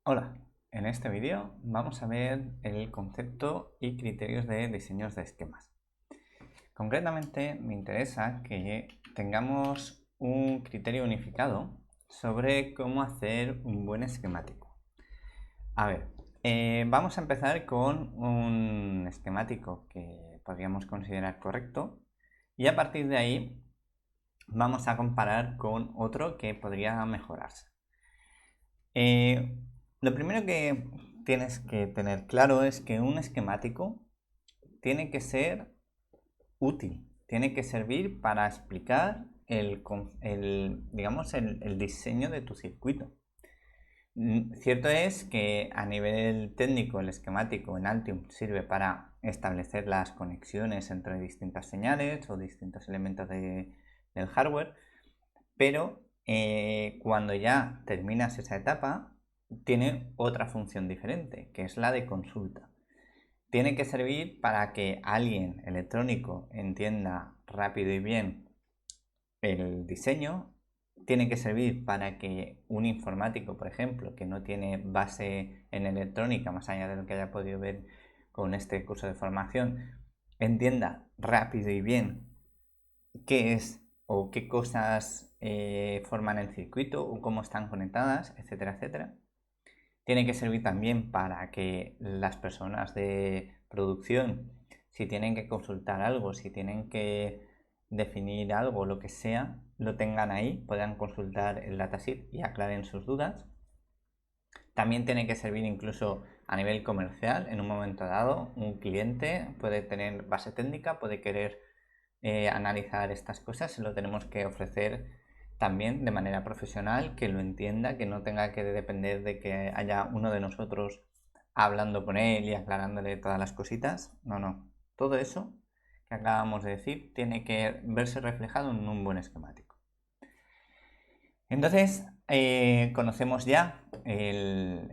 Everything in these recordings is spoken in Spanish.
Hola, en este vídeo vamos a ver el concepto y criterios de diseños de esquemas. Concretamente me interesa que tengamos un criterio unificado sobre cómo hacer un buen esquemático. A ver, vamos a empezar con un esquemático que podríamos considerar correcto y a partir de ahí vamos a comparar con otro que podría mejorarse. Lo primero que tienes que tener claro es que un esquemático tiene que ser útil, tiene que servir para explicar el diseño de tu circuito. Cierto es que a nivel técnico el esquemático en Altium sirve para establecer las conexiones entre distintas señales o distintos elementos del hardware, pero cuando ya terminas esa etapa, tiene otra función diferente, que es la de consulta. Tiene que servir para que alguien electrónico entienda rápido y bien el diseño. Tiene que servir para que un informático, por ejemplo, que no tiene base en electrónica, más allá de lo que haya podido ver con este curso de formación, entienda rápido y bien qué es o qué cosas forman el circuito o cómo están conectadas, etcétera, etcétera. Tiene que servir también para que las personas de producción, si tienen que consultar algo, si tienen que definir algo, lo que sea, lo tengan ahí, puedan consultar el datasheet y aclaren sus dudas. También tiene que servir incluso a nivel comercial. En un momento dado, un cliente puede tener base técnica, puede querer analizar estas cosas, se lo tenemos que ofrecer también de manera profesional, que lo entienda, que no tenga que depender de que haya uno de nosotros hablando con él y aclarándole todas las cositas. No, no. Todo eso que acabamos de decir tiene que verse reflejado en un buen esquemático. Entonces, conocemos ya el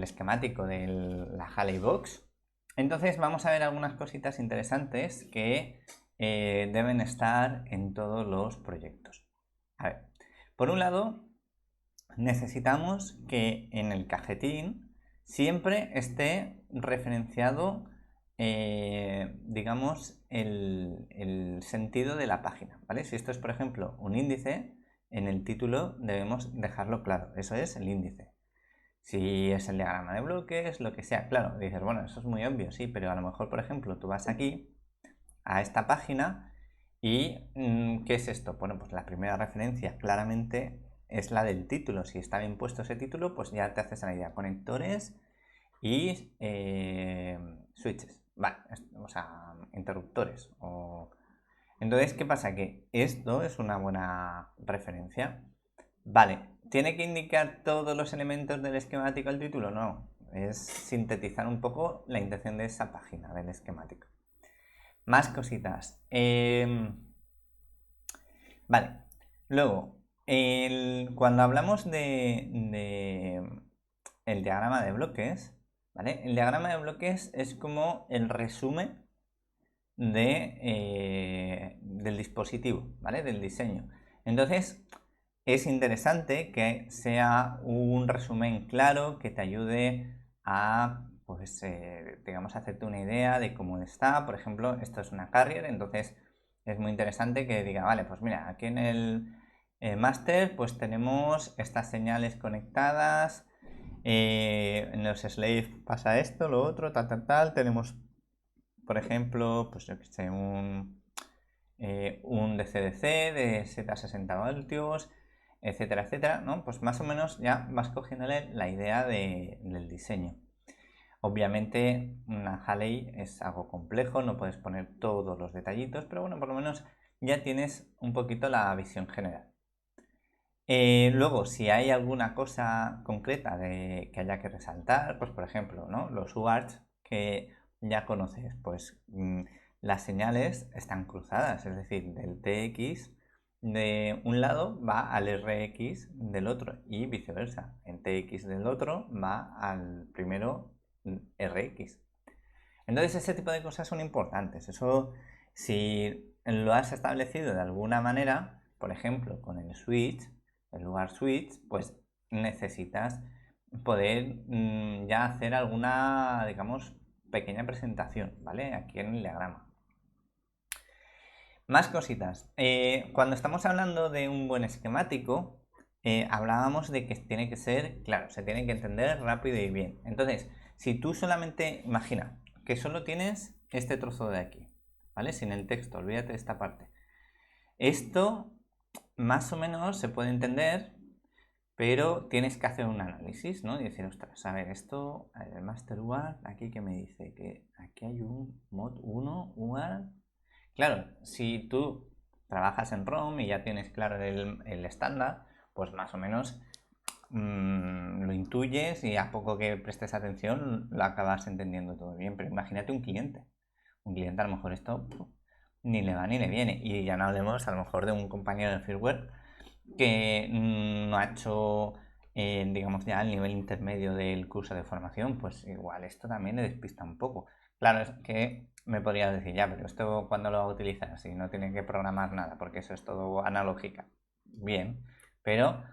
esquemático de la Halley Box. Entonces, vamos a ver algunas cositas interesantes que deben estar en todos los proyectos. A ver, por un lado, necesitamos que en el cajetín siempre esté referenciado, el sentido de la página, ¿vale? Si esto es, por ejemplo, un índice, en el título debemos dejarlo claro, eso es el índice. Si es el diagrama de bloques, lo que sea, claro, dices, bueno, eso es muy obvio, sí, pero a lo mejor, por ejemplo, tú vas aquí a esta página y ¿qué es esto? Bueno, pues la primera referencia claramente es la del título. Si está bien puesto ese título, pues ya te haces la idea. Conectores y switches, vale, o sea, interruptores. Entonces, ¿qué pasa? Que esto es una buena referencia. Vale, ¿tiene que indicar todos los elementos del esquemático el título? No, es sintetizar un poco la intención de esa página del esquemático. Más cositas. Vale, luego, cuando hablamos de el diagrama de bloques, ¿vale? El diagrama de bloques es como el resumen del dispositivo, ¿vale? Del diseño. Entonces, es interesante que sea un resumen claro que te ayude a, pues, digamos, hacerte una idea de cómo está. Por ejemplo, esto es una carrier, entonces es muy interesante que diga, vale, pues mira, aquí en el master, pues tenemos estas señales conectadas. En los slave pasa esto, lo otro, tal, tal, tal. Tenemos, por ejemplo, pues yo que sé, un DC-DC de Z a 60 voltios, etcétera, etcétera, ¿no? Pues más o menos ya vas cogiéndole la idea del diseño. Obviamente una Halley es algo complejo, no puedes poner todos los detallitos, pero bueno, por lo menos ya tienes un poquito la visión general. Luego, si hay alguna cosa concreta que haya que resaltar, pues por ejemplo, ¿no? Los UARTs que ya conoces, pues las señales están cruzadas, es decir, del TX de un lado va al RX del otro y viceversa. El TX del otro va al primero RX. Entonces ese tipo de cosas son importantes. Eso, si lo has establecido de alguna manera, por ejemplo, con el switch, el lugar switch, pues necesitas poder ya hacer alguna, digamos, pequeña presentación, ¿vale? Aquí en el diagrama. Más cositas. Cuando estamos hablando de un buen esquemático, hablábamos de que tiene que ser, claro, se tiene que entender rápido y bien. Entonces, si tú solamente, imagina que solo tienes este trozo de aquí, ¿vale? Sin el texto, olvídate de esta parte. Esto más o menos se puede entender, pero tienes que hacer un análisis, ¿no? Y decir, ostras, a ver, esto, el master UART, aquí que me dice que aquí hay un mod 1 UART. Claro, si tú trabajas en ROM y ya tienes claro el estándar, pues más o menos lo intuyes y a poco que prestes atención lo acabas entendiendo todo bien. Pero imagínate un cliente. Un cliente a lo mejor esto ni le va ni le viene. Y ya no hablemos a lo mejor de un compañero de firmware que no ha hecho, digamos, ya el nivel intermedio del curso de formación, pues igual esto también le despista un poco. Claro, es que me podrías decir, ya, pero esto cuando lo va a utilizar, si no tiene que programar nada, porque eso es todo analógica. Bien, pero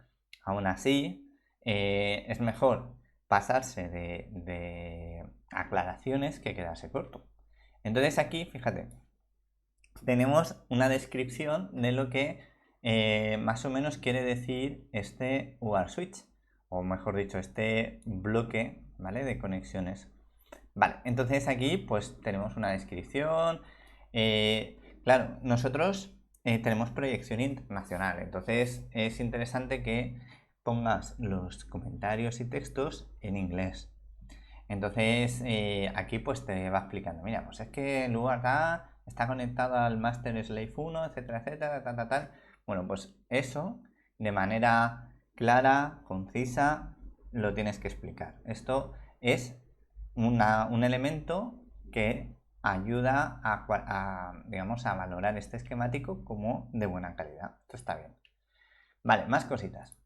aún así es mejor pasarse de aclaraciones que quedarse corto. Entonces aquí, fíjate, tenemos una descripción de lo que más o menos quiere decir este UART switch, o mejor dicho, este bloque, ¿vale? De conexiones. Vale, entonces aquí pues tenemos una descripción. Claro, nosotros tenemos proyección internacional, entonces es interesante que pongas los comentarios y textos en inglés. Entonces aquí pues te va explicando, mira, pues es que el lugar A está conectado al master slave 1, etcétera, etcétera, tal, tal. Bueno, pues eso de manera clara, concisa, lo tienes que explicar. Esto es un elemento que ayuda digamos, a valorar este esquemático como de buena calidad. Esto está bien. Vale, más cositas.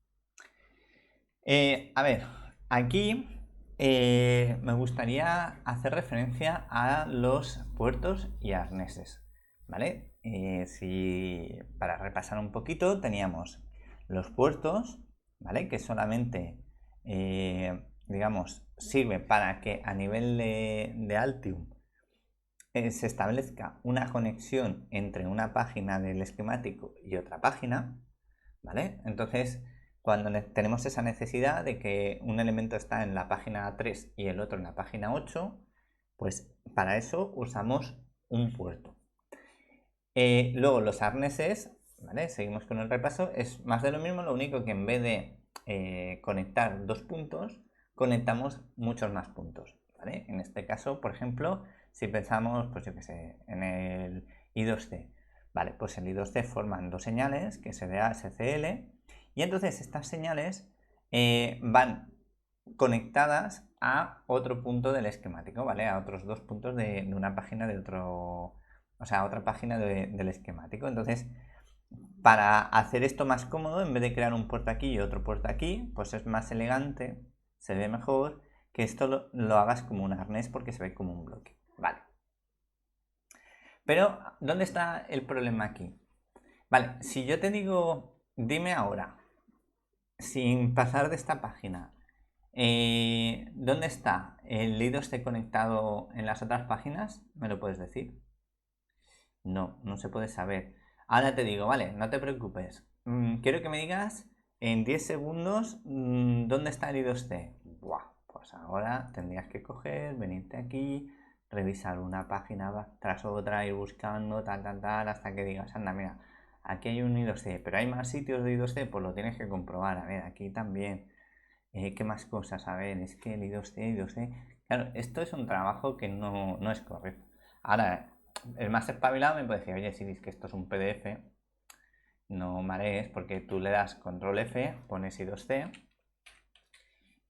A ver, aquí me gustaría hacer referencia a los puertos y arneses, ¿vale? Si para repasar un poquito teníamos los puertos, ¿vale? Que solamente, digamos, sirve para que a nivel de Altium se establezca una conexión entre una página del esquemático y otra página, ¿vale? Entonces, cuando tenemos esa necesidad de que un elemento está en la página 3 y el otro en la página 8, pues para eso usamos un puerto. Luego los arneses, ¿vale? Seguimos con el repaso, es más de lo mismo, lo único que en vez de conectar dos puntos, conectamos muchos más puntos, ¿vale? En este caso, por ejemplo, si pensamos, pues yo que sé, en el I2C, ¿vale? Pues el I2C forman dos señales, que SDA, SCL, y entonces estas señales van conectadas a otro punto del esquemático, ¿vale? A otros dos puntos de una página de otro, o sea, otra página del esquemático. Entonces, para hacer esto más cómodo, en vez de crear un puerto aquí y otro puerto aquí, pues es más elegante, se ve mejor que esto lo hagas como un arnés porque se ve como un bloque. Vale. Pero, ¿dónde está el problema aquí? Vale, si yo te digo, dime ahora, sin pasar de esta página, ¿dónde está el I2C conectado en las otras páginas? ¿Me lo puedes decir? No, no se puede saber. Ahora te digo, vale, no te preocupes. Quiero que me digas en 10 segundos dónde está el I2C. Buah, pues ahora tendrías que coger, venirte aquí, revisar una página tras otra, ir buscando, tal, tal, tal, hasta que digas, anda, mira, aquí hay un I2C, pero hay más sitios de I2C, pues lo tienes que comprobar. A ver, aquí también. ¿Qué más cosas? A ver, es que el I2C, I2C. Claro, esto es un trabajo que no es correcto. Ahora, el más espabilado me puede decir, oye, si dices que esto es un PDF, no marees porque tú le das control F, pones I2C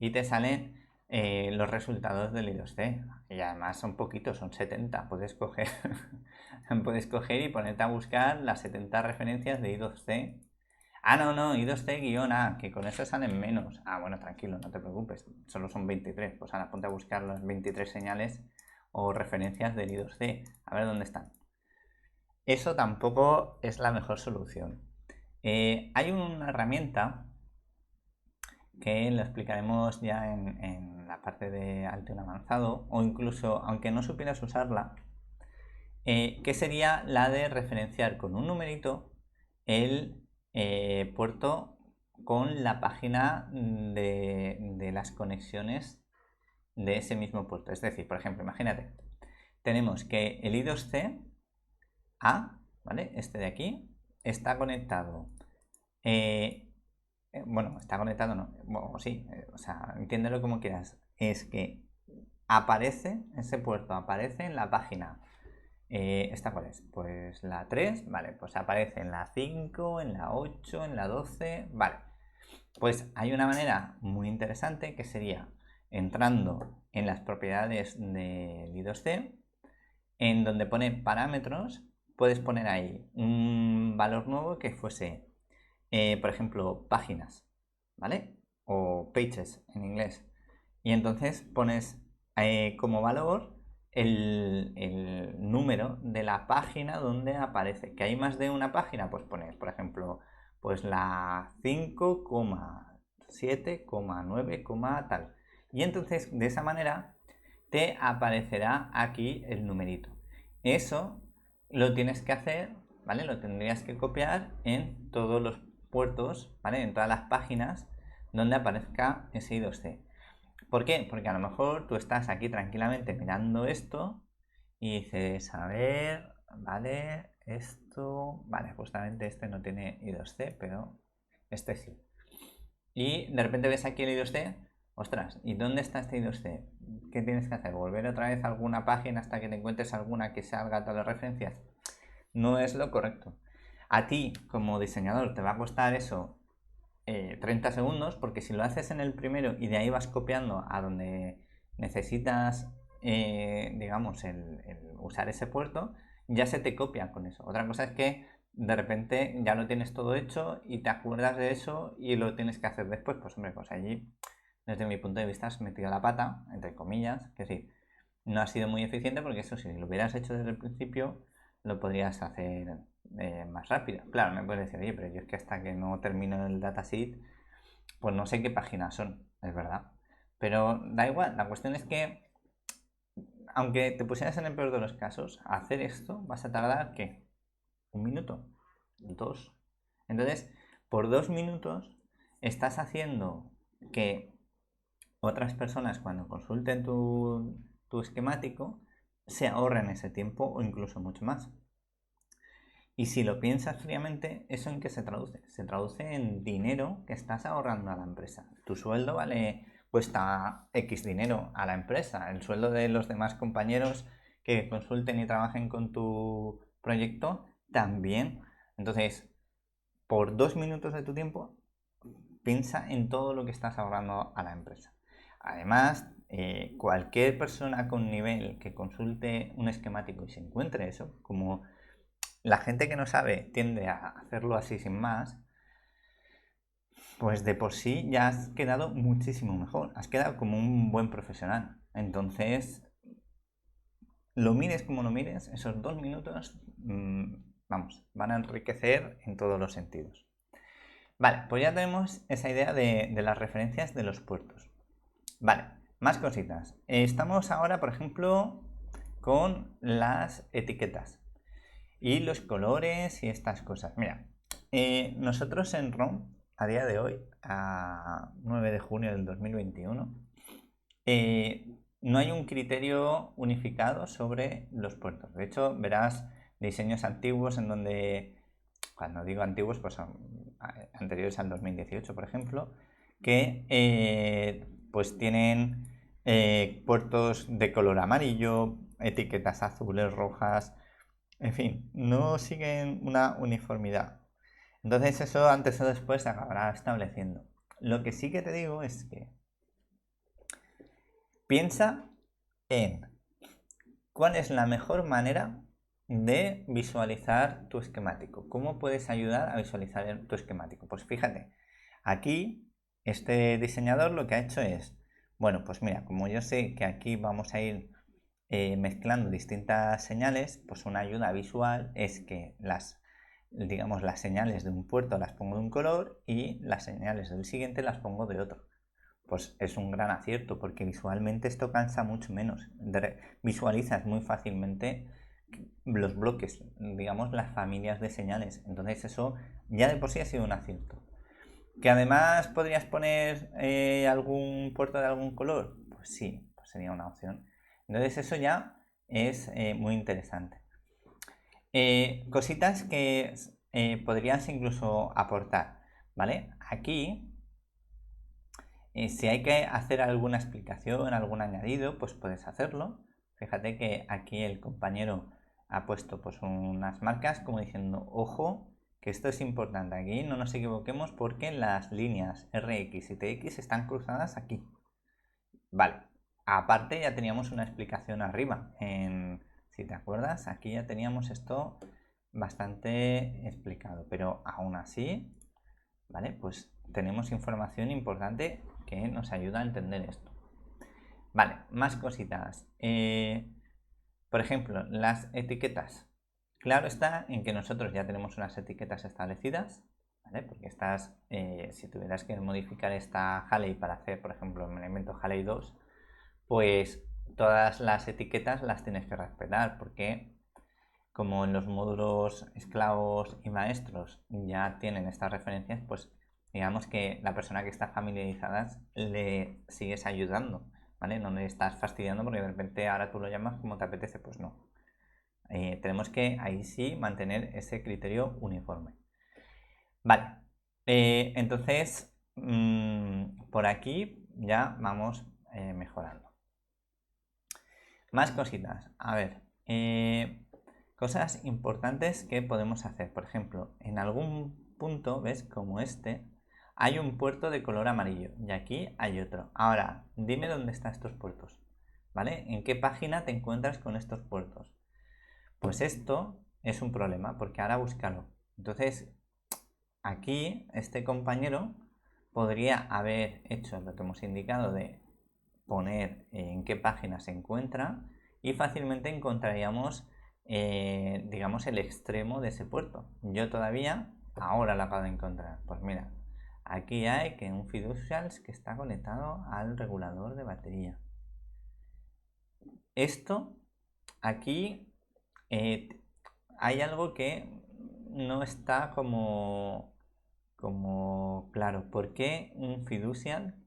y te salen los resultados del I2C. Y además son poquitos, son 70. Puedes coger, puedes coger y ponerte a buscar las 70 referencias de I2C. Ah, no, I2C-A, que con eso salen menos. Ah, bueno, tranquilo, no te preocupes, solo son 23. Pues ahora ponte a buscar las 23 señales o referencias del I2C, a ver dónde están. Eso tampoco es la mejor solución. Hay una herramienta que lo explicaremos ya en la parte de Altium avanzado, o incluso aunque no supieras usarla, que sería la de referenciar con un numerito el puerto con la página de las conexiones de ese mismo puerto. Es decir, por ejemplo, imagínate, tenemos que el I2C A, ¿vale? Este de aquí, está conectado. Bueno, está conectado, no. Bueno, sí, o sea, entiéndelo como quieras. Es que aparece, ese puerto aparece en la página. ¿Esta cuál es? Pues la 3, vale, pues aparece en la 5, en la 8, en la 12, vale. Pues hay una manera muy interesante que sería entrando en las propiedades del I2C, en donde pone parámetros, puedes poner ahí un valor nuevo que fuese, por ejemplo, páginas, ¿vale? O pages en inglés. Y entonces pones como valor el número de la página donde aparece. Que hay más de una página, pues pones, por ejemplo, pues la 5,7,9, tal. Y entonces de esa manera te aparecerá aquí el numerito. Eso lo tienes que hacer, ¿vale? Lo tendrías que copiar en todos los puertos, ¿vale? En todas las páginas donde aparezca ese I2C. ¿Por qué? Porque a lo mejor tú estás aquí tranquilamente mirando esto y dices, a ver, vale, esto, vale, justamente este no tiene I2C, pero este sí. Y de repente ves aquí el I2C, ostras, ¿y dónde está este I2C? ¿Qué tienes que hacer? ¿Volver otra vez a alguna página hasta que te encuentres alguna que salga todas las referencias? No es lo correcto. A ti, como diseñador, te va a costar eso 30 segundos, porque si lo haces en el primero y de ahí vas copiando a donde necesitas, digamos, el usar ese puerto, ya se te copia con eso. Otra cosa es que de repente ya lo tienes todo hecho y te acuerdas de eso y lo tienes que hacer después. Pues hombre, pues allí, desde mi punto de vista, has metido la pata, entre comillas, que sí, no ha sido muy eficiente porque eso, si lo hubieras hecho desde el principio, lo podrías hacer más rápido. Claro, me puedes decir, oye, pero yo es que hasta que no termino el datasheet, pues no sé qué páginas son, es verdad. Pero da igual, la cuestión es que, aunque te pusieras en el peor de los casos, a hacer esto vas a tardar, ¿qué? ¿Un minuto? ¿Dos? Entonces, por 2 minutos estás haciendo que otras personas cuando consulten tu esquemático se ahorren ese tiempo o incluso mucho más. Y si lo piensas fríamente, ¿eso en qué se traduce? Se traduce en dinero que estás ahorrando a la empresa. Tu sueldo cuesta X dinero a la empresa. El sueldo de los demás compañeros que consulten y trabajen con tu proyecto también. Entonces, por 2 minutos de tu tiempo, piensa en todo lo que estás ahorrando a la empresa. Además, cualquier persona con nivel que consulte un esquemático y se encuentre eso, como la gente que no sabe tiende a hacerlo así sin más, pues de por sí ya has quedado muchísimo mejor, has quedado como un buen profesional. Entonces, lo mires como lo mires, esos 2 minutos, vamos, van a enriquecer en todos los sentidos. Vale, pues ya tenemos esa idea de las referencias de los puertos. Vale, más cositas. Estamos ahora, por ejemplo, con las etiquetas y los colores y estas cosas. Mira, nosotros en ROM, a día de hoy, a 9 de junio del 2021, no hay un criterio unificado sobre los puertos. De hecho, verás diseños antiguos en donde, cuando digo antiguos, pues son anteriores al 2018, por ejemplo, que pues tienen puertos de color amarillo, etiquetas azules, rojas, en fin, no siguen una uniformidad. Entonces eso antes o después se acabará estableciendo. Lo que sí que te digo es que piensa en cuál es la mejor manera de visualizar tu esquemático. ¿Cómo puedes ayudar a visualizar tu esquemático? Pues fíjate, aquí este diseñador lo que ha hecho es, bueno, pues mira, como yo sé que aquí vamos a ir mezclando distintas señales, pues una ayuda visual es que digamos, las señales de un puerto las pongo de un color y las señales del siguiente las pongo de otro. pues es un gran acierto, porque visualmente esto cansa mucho menos. Visualizas muy fácilmente los bloques, digamos las familias de señales. Entonces eso ya de por sí ha sido un acierto. ¿Que además podrías poner algún puerto de algún color? Pues sí, pues sería una opción. Entonces eso ya es muy interesante. Cositas que podrías incluso aportar, ¿vale? Aquí, si hay que hacer alguna explicación, algún añadido, pues puedes hacerlo. Fíjate que aquí el compañero ha puesto pues unas marcas como diciendo, ojo, que esto es importante aquí, no nos equivoquemos porque las líneas RX y TX están cruzadas aquí. Vale, aparte ya teníamos una explicación arriba, si te acuerdas, aquí ya teníamos esto bastante explicado, pero aún así, ¿vale? Pues tenemos información importante que nos ayuda a entender esto. Vale, más cositas. Por ejemplo, las etiquetas. Claro está en que nosotros ya tenemos unas etiquetas establecidas, ¿vale? Porque estas, si tuvieras que modificar esta Halley para hacer, por ejemplo, el elemento Halley 2, pues todas las etiquetas las tienes que respetar, porque como en los módulos esclavos y maestros ya tienen estas referencias, pues digamos que la persona que está familiarizada le sigues ayudando, ¿vale? No le estás fastidiando porque de repente ahora tú lo llamas como te apetece, pues no. Tenemos que ahí sí mantener ese criterio uniforme. Vale, entonces por aquí ya vamos mejorando. Más cositas. A ver, cosas importantes que podemos hacer. Por ejemplo, en algún punto, ¿ves? Como este, hay un puerto de color amarillo y aquí hay otro. Ahora, dime dónde están estos puertos, ¿vale? ¿En qué página te encuentras con estos puertos? Pues esto es un problema porque ahora búscalo. Entonces, aquí este compañero podría haber hecho lo que hemos indicado de poner en qué página se encuentra y fácilmente encontraríamos digamos el extremo de ese puerto. Yo todavía ahora lo acabo de encontrar. Pues mira, aquí hay que un fiducials que está conectado al regulador de batería. Esto aquí hay algo que no está como claro. ¿Por qué un fiducial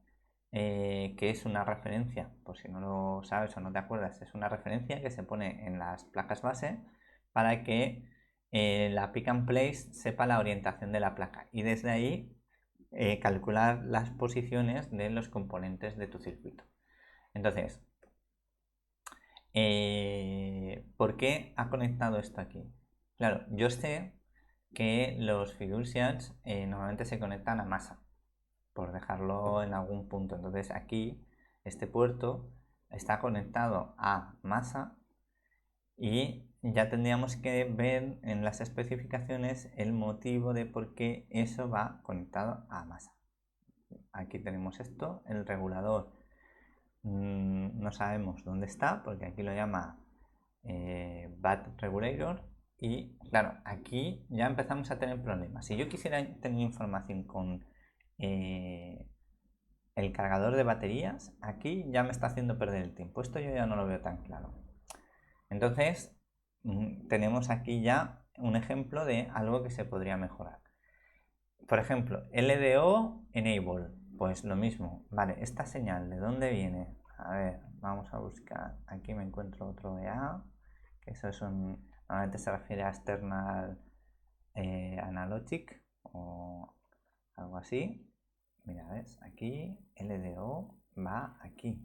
que es una referencia? Por si no lo sabes o no te acuerdas, es una referencia que se pone en las placas base para que la pick and place sepa la orientación de la placa y desde ahí calcular las posiciones de los componentes de tu circuito. Entonces, ¿por qué ha conectado esto aquí? Claro, yo sé que los fiducials normalmente se conectan a masa, por dejarlo en algún punto. Entonces aquí este puerto está conectado a masa y ya tendríamos que ver en las especificaciones el motivo de por qué eso va conectado a masa. Aquí tenemos esto, el regulador no sabemos dónde está porque aquí lo llama BAT Regulator y claro, aquí ya empezamos a tener problemas. Si yo quisiera tener información con el cargador de baterías, aquí ya me está haciendo perder el tiempo. Esto yo ya no lo veo tan claro. Entonces, tenemos aquí ya un ejemplo de algo que se podría mejorar. Por ejemplo, LDO Enable, pues lo mismo. Vale, esta señal, ¿de dónde viene? A ver, vamos a buscar. Aquí me encuentro otro EA, que eso es un... Normalmente se refiere a External Analogic o algo así. Mira, ¿ves? Aquí LDO va aquí.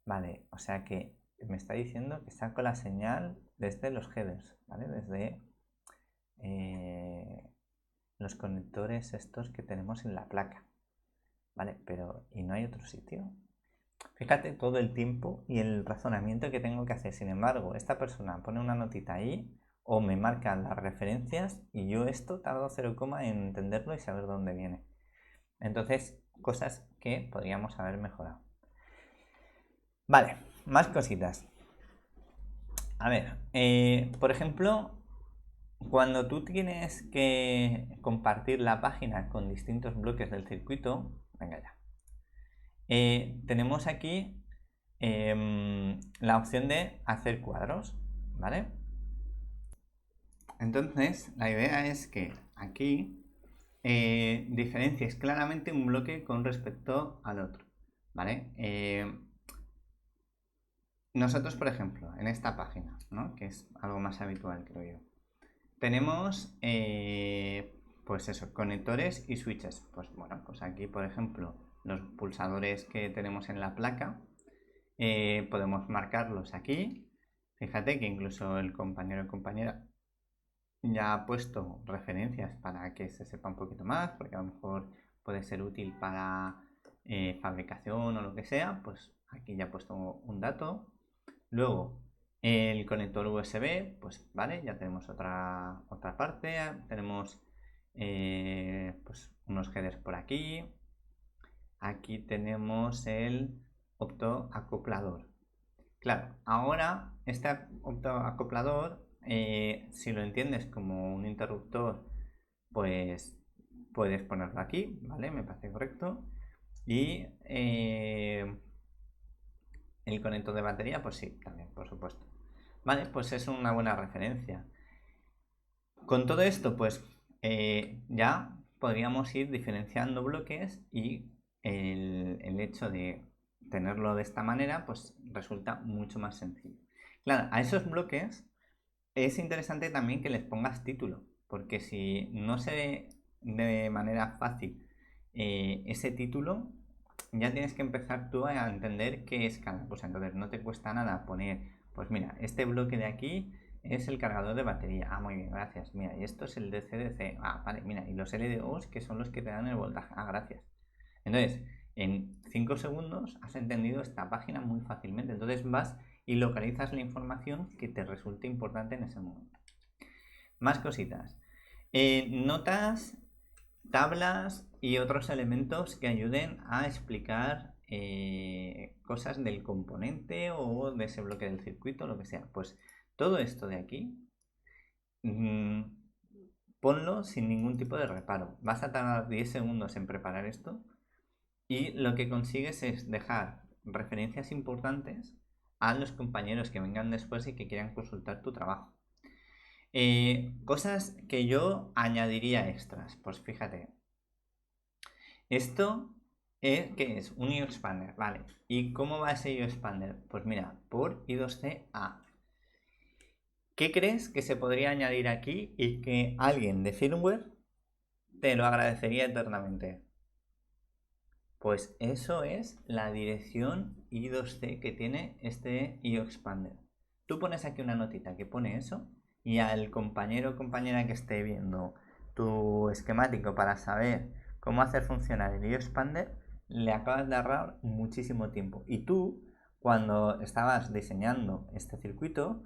Vale, o sea que me está diciendo que saco la señal desde los headers, ¿vale? Desde los conectores estos que tenemos en la placa. ¿Vale? Pero, ¿y no hay otro sitio? Fíjate todo el tiempo y el razonamiento que tengo que hacer. Sin embargo, esta persona pone una notita ahí o me marca las referencias y yo esto tardo 0, en entenderlo y saber dónde viene. Entonces, cosas que podríamos haber mejorado. Vale, más cositas. A ver, por ejemplo, cuando tú tienes que compartir la página con distintos bloques del circuito, venga ya, tenemos aquí la opción de hacer cuadros, ¿vale? Entonces, la idea es que aquí diferencies claramente un bloque con respecto al otro, ¿vale? Nosotros, por ejemplo, en esta página, ¿no? Que es algo más habitual, creo yo, tenemos, pues eso, conectores y switches. Pues bueno, pues aquí, por ejemplo, los pulsadores que tenemos en la placa, podemos marcarlos aquí. Fíjate que incluso el compañero o compañera ya ha puesto referencias para que se sepa un poquito más, porque a lo mejor puede ser útil para fabricación o lo que sea. Pues aquí ya ha puesto un dato. Luego, el conector USB, pues vale, ya tenemos otra parte. Tenemos pues unos headers por aquí. Aquí tenemos el optoacoplador. Claro, ahora este optoacoplador, si lo entiendes como un interruptor, pues puedes ponerlo aquí, ¿vale? Me parece correcto. Y el conector de batería, pues sí, también, por supuesto. Vale, pues es una buena referencia. Con todo esto, pues ya podríamos ir diferenciando bloques y el hecho de tenerlo de esta manera, pues resulta mucho más sencillo. Claro, a esos bloques es interesante también que les pongas título, porque si no se ve de manera fácil ese título, ya tienes que empezar tú a entender qué es cada cosa. Entonces no te cuesta nada poner, pues mira, este bloque de aquí es el cargador de batería. Ah, muy bien, gracias. Mira, y esto es el DC-DC. Ah, vale, mira, y los LDOs que son los que te dan el voltaje. Ah, gracias. Entonces, en 5 segundos has entendido esta página muy fácilmente. Entonces vas y localizas la información que te resulte importante en ese momento. Más cositas. Notas, tablas y otros elementos que ayuden a explicar cosas del componente o de ese bloque del circuito, lo que sea. Pues todo esto de aquí, ponlo sin ningún tipo de reparo. Vas a tardar 10 segundos en preparar esto y lo que consigues es dejar referencias importantes a los compañeros que vengan después y que quieran consultar tu trabajo. Cosas que yo añadiría extras. Pues fíjate, esto es, ¿qué es? Un IO-expander, vale. ¿Y cómo va ese IO-expander? Pues mira, por I2C-A. ¿Qué crees que se podría añadir aquí y que alguien de firmware te lo agradecería eternamente? Pues eso es la dirección I2C que tiene este IO-expander. Tú pones aquí una notita que pone eso y al compañero o compañera que esté viendo tu esquemático para saber cómo hacer funcionar el IO-expander, le acabas de ahorrar muchísimo tiempo. Y tú, cuando estabas diseñando este circuito,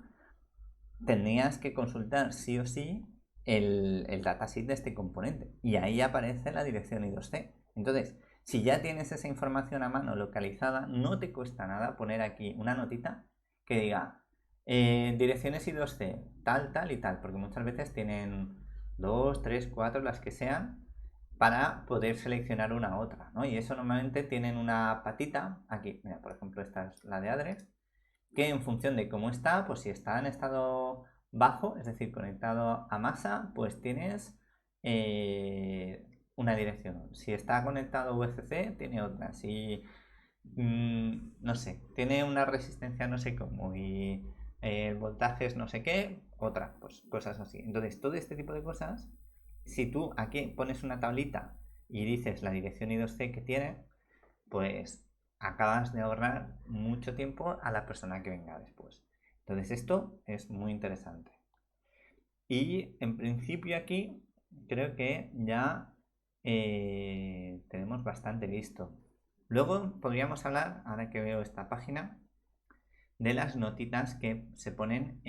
tenías que consultar sí o sí el datasheet de este componente. Y ahí aparece la dirección I2C. Entonces, si ya tienes esa información a mano localizada, no te cuesta nada poner aquí una notita que diga direcciones I2C, tal, tal y tal, porque muchas veces tienen 2, 3, 4, las que sean, para poder seleccionar una u otra, ¿no? Y eso normalmente tienen una patita, aquí, mira, por ejemplo, esta es la de Adrex, que en función de cómo está, pues si está en estado bajo, es decir, conectado a masa, pues tienes una dirección. Si está conectado a VCC, tiene otra. Si, no sé, tiene una resistencia no sé cómo y el voltaje es no sé qué, otra, pues cosas así. Entonces, todo este tipo de cosas, si tú aquí pones una tablita y dices la dirección I2C que tiene, pues acabas de ahorrar mucho tiempo a la persona que venga después. Entonces esto es muy interesante. Y en principio aquí creo que ya tenemos bastante listo. Luego podríamos hablar, ahora que veo esta página, de las notitas que se ponen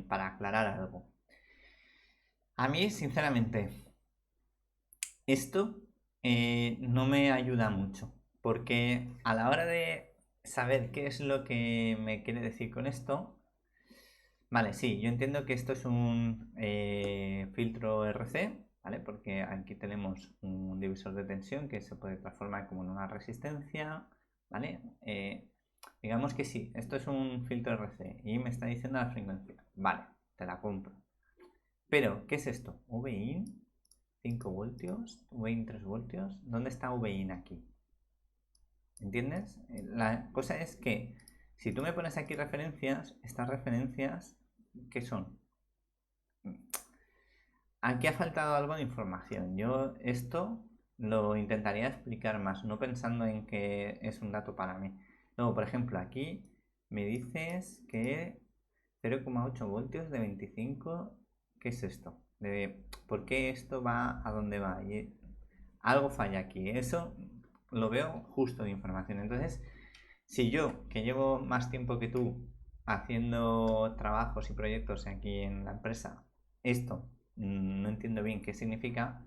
para aclarar algo. A mí, sinceramente, esto no me ayuda mucho, porque a la hora de saber qué es lo que me quiere decir con esto, vale, sí, yo entiendo que esto es un filtro RC ¿vale? Porque aquí tenemos un divisor de tensión que se puede transformar como en una resistencia, ¿vale? Digamos que sí, esto es un filtro RC y me está diciendo la frecuencia. Vale, te la compro. Pero, ¿qué es esto? VIN 5 voltios, VIN 3 voltios. ¿Dónde está VIN aquí? ¿Entiendes? La cosa es que si tú me pones aquí referencias, estas referencias, ¿qué son? Aquí ha faltado algo de información. Yo esto lo intentaría explicar más, no pensando en que es un dato para mí. Luego, por ejemplo, aquí me dices que 0,8 voltios de 25, ¿qué es esto? ¿Por qué esto va a dónde va? Y algo falla aquí. Eso lo veo justo de información. Entonces, si yo, que llevo más tiempo que tú haciendo trabajos y proyectos aquí en la empresa, esto no entiendo bien qué significa,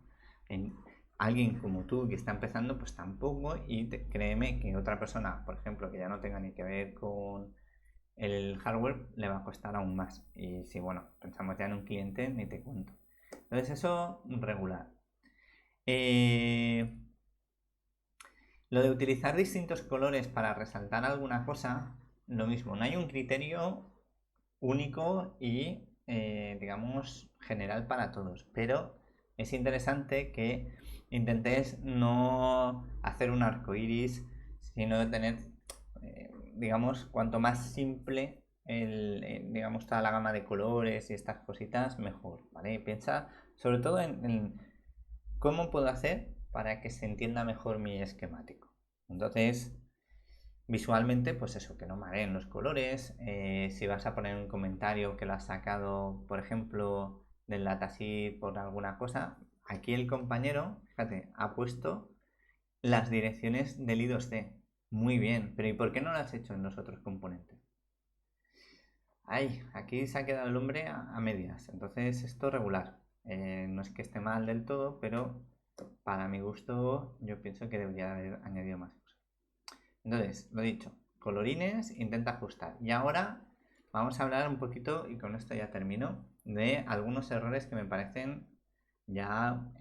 en alguien como tú que está empezando, pues tampoco, y créeme que otra persona, por ejemplo, que ya no tenga ni que ver con el hardware, le va a costar aún más. Y si, bueno, pensamos ya en un cliente, ni te cuento. Entonces eso, regular. Eh, lo de utilizar distintos colores para resaltar alguna cosa, lo mismo, no hay un criterio único y, digamos, general para todos, pero es interesante que intentéis no hacer un arco iris, sino tener, digamos, cuanto más simple digamos, toda la gama de colores y estas cositas, mejor, ¿vale? Piensa sobre todo en cómo puedo hacer para que se entienda mejor mi esquemático. Entonces, visualmente, pues eso, que no mareen los colores. Si vas a poner un comentario que lo has sacado, por ejemplo, del datasheet por alguna cosa, aquí el compañero, fíjate, ha puesto las direcciones del I2C. Muy bien, pero ¿y por qué no lo has hecho en los otros componentes? Ay, aquí se ha quedado el hombre a medias. Entonces, esto regular. No es que esté mal del todo, pero para mi gusto, yo pienso que debería haber añadido más cosas. Entonces, lo dicho, colorines, intenta ajustar. Y ahora vamos a hablar un poquito, y con esto ya termino, de algunos errores que me parecen ya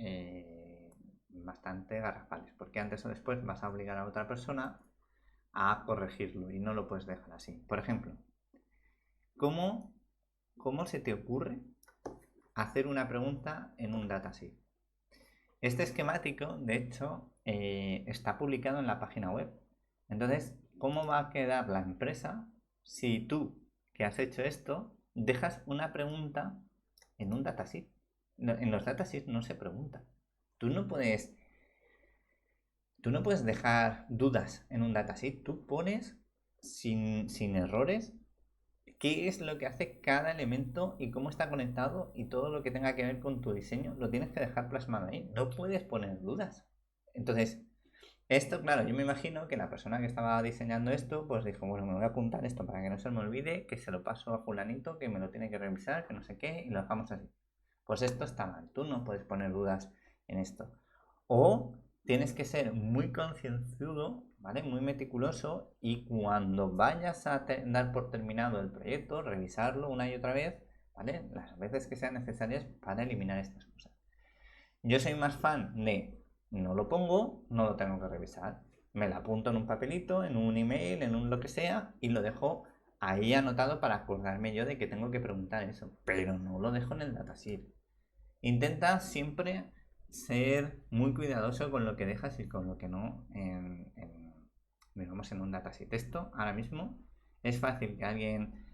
bastante garrafales. Porque antes o después vas a obligar a otra persona a corregirlo y no lo puedes dejar así. Por ejemplo, ¿cómo, cómo se te ocurre hacer una pregunta en un datasheet? Este esquemático, de hecho, está publicado en la página web. Entonces, ¿cómo va a quedar la empresa si tú, que has hecho esto, dejas una pregunta en un datasheet? En los datasheets no se pregunta. Tú no puedes, tú no puedes dejar dudas en un datasheet. Tú pones sin errores qué es lo que hace cada elemento y cómo está conectado, y todo lo que tenga que ver con tu diseño lo tienes que dejar plasmado ahí. No puedes poner dudas. Entonces, esto, claro, yo me imagino que la persona que estaba diseñando esto, pues dijo, bueno, me voy a apuntar esto para que no se me olvide, que se lo paso a fulanito, que me lo tiene que revisar, que no sé qué, y lo dejamos así. Pues esto está mal, tú no puedes poner dudas en esto. O tienes que ser muy concienzudo, ¿vale? Muy meticuloso, y cuando vayas a dar por terminado el proyecto, revisarlo una y otra vez, ¿vale? Las veces que sean necesarias para eliminar estas cosas. Yo soy más fan de no lo pongo, no lo tengo que revisar. Me lo apunto en un papelito, en un email, en un lo que sea, y lo dejo ahí anotado para acordarme yo de que tengo que preguntar eso. Pero no lo dejo en el datasheet. Intenta siempre ser muy cuidadoso con lo que dejas y con lo que no digamos, en un datasheet. Esto ahora mismo es fácil que alguien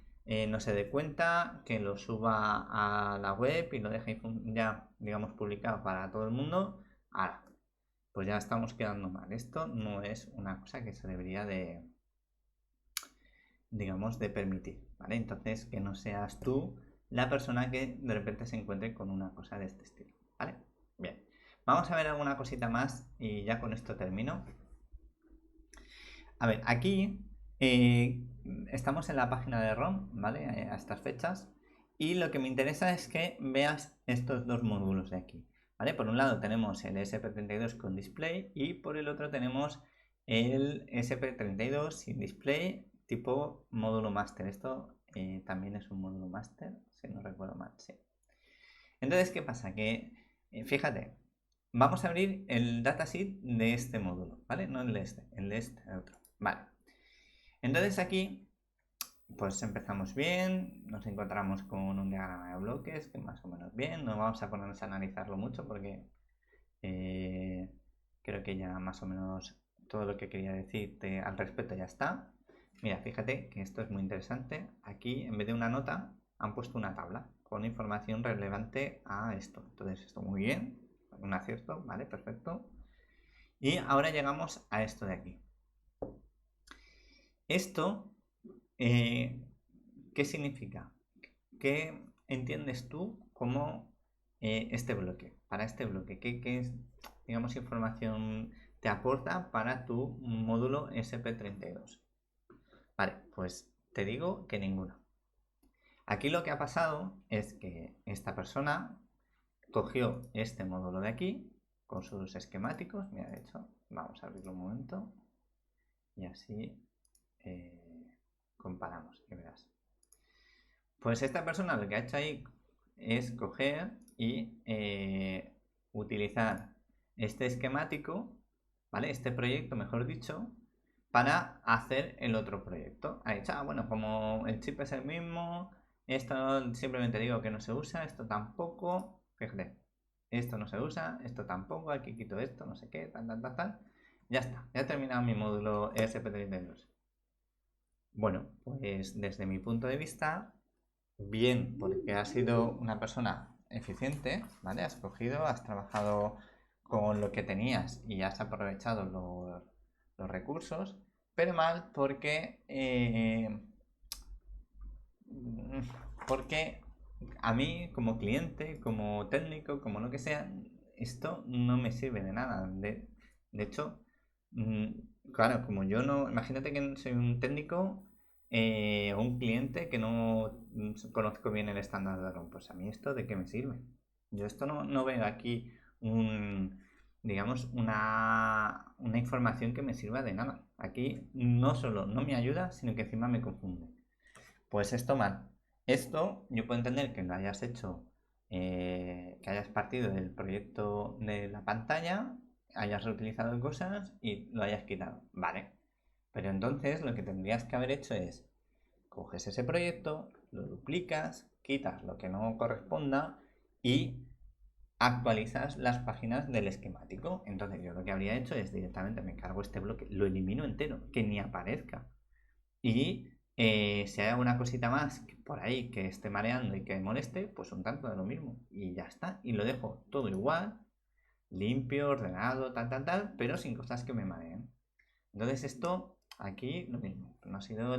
no se dé cuenta, que lo suba a la web y lo deje ya, digamos, publicado para todo el mundo. Ahora, pues ya estamos quedando mal. Esto no es una cosa que se debería de, digamos, de permitir, ¿vale? Entonces, que no seas tú la persona que de repente se encuentre con una cosa de este estilo, ¿vale? Bien, vamos a ver alguna cosita más y ya con esto termino. A ver, aquí estamos en la página de ROM, ¿vale? A estas fechas. Y lo que me interesa es que veas estos dos módulos de aquí, ¿vale? Por un lado tenemos el SP32 con display y por el otro tenemos el SP32 sin display tipo módulo master. Esto también es un módulo master, si no recuerdo mal, sí. Entonces, ¿qué pasa? Que Fíjate, vamos a abrir el datasheet de este módulo, ¿vale? No el de este, el de este otro. Vale. Entonces aquí, pues empezamos bien, nos encontramos con un diagrama de bloques que más o menos bien. No vamos a ponernos a analizarlo mucho porque creo que ya más o menos todo lo que quería decirte al respecto ya está. Mira, fíjate que esto es muy interesante. Aquí, en vez de una nota, han puesto una tabla con información relevante a esto. Entonces, esto muy bien, un acierto, vale, perfecto. Y ahora llegamos a esto de aquí. Esto, ¿qué significa? ¿Qué entiendes tú como este bloque? Para este bloque, ¿qué digamos, información te aporta para tu módulo SP32? Vale, pues te digo que ninguna. Aquí lo que ha pasado es que esta persona cogió este módulo de aquí con sus esquemáticos. Mira, de hecho, vamos a abrirlo un momento y así comparamos y verás. Pues esta persona lo que ha hecho ahí es coger y utilizar este esquemático, ¿vale? Este proyecto, mejor dicho, para hacer el otro proyecto. Ha dicho, bueno, como el chip es el mismo, esto simplemente digo que no se usa, esto tampoco, fíjate, esto no se usa, esto tampoco, aquí quito esto, no sé qué, tal. Ya está, ya he terminado mi módulo ESP32. Bueno, pues desde mi punto de vista, bien, porque has sido una persona eficiente, ¿vale? Has cogido, has trabajado con lo que tenías y has aprovechado los recursos, pero mal porque a mí como cliente, como técnico, como lo que sea, esto no me sirve de nada. De hecho, claro, como yo no, imagínate que soy un técnico o un cliente que no conozco bien el estándar de ROM, pues a mí esto de qué me sirve. Yo esto no veo aquí digamos, una información que me sirva de nada. Aquí no solo no me ayuda, sino que encima me confunde. Pues esto mal. Esto yo puedo entender que lo hayas hecho, que hayas partido del proyecto de la pantalla, hayas reutilizado cosas y lo hayas quitado. Vale. Pero entonces lo que tendrías que haber hecho es, coges ese proyecto, lo duplicas, quitas lo que no corresponda y actualizas las páginas del esquemático. Entonces yo lo que habría hecho es directamente me cargo este bloque, lo elimino entero, que ni aparezca. Y si hay alguna cosita más por ahí que esté mareando y que moleste, pues un tanto de lo mismo. Y ya está. Y lo dejo todo igual, limpio, ordenado, tal, pero sin cosas que me mareen. Entonces esto aquí lo mismo. No ha sido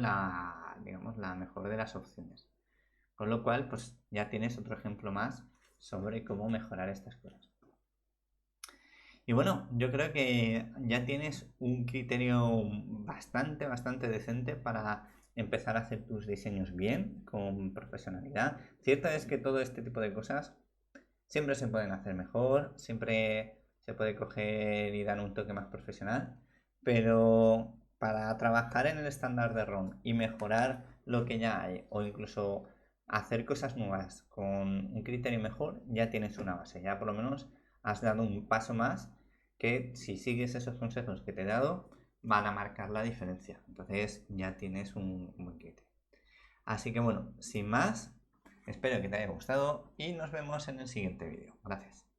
digamos, la mejor de las opciones. Con lo cual, pues ya tienes otro ejemplo más sobre cómo mejorar estas cosas. Y bueno, yo creo que ya tienes un criterio bastante decente para empezar a hacer tus diseños bien, con profesionalidad. Cierto es que todo este tipo de cosas siempre se pueden hacer mejor, siempre se puede coger y dar un toque más profesional, pero para trabajar en el estándar de ROM y mejorar lo que ya hay, o incluso hacer cosas nuevas con un criterio mejor, ya tienes una base, ya por lo menos has dado un paso más que si sigues esos consejos que te he dado, van a marcar la diferencia. Entonces ya tienes un buen criterio. Así que bueno, sin más, espero que te haya gustado y nos vemos en el siguiente vídeo. Gracias.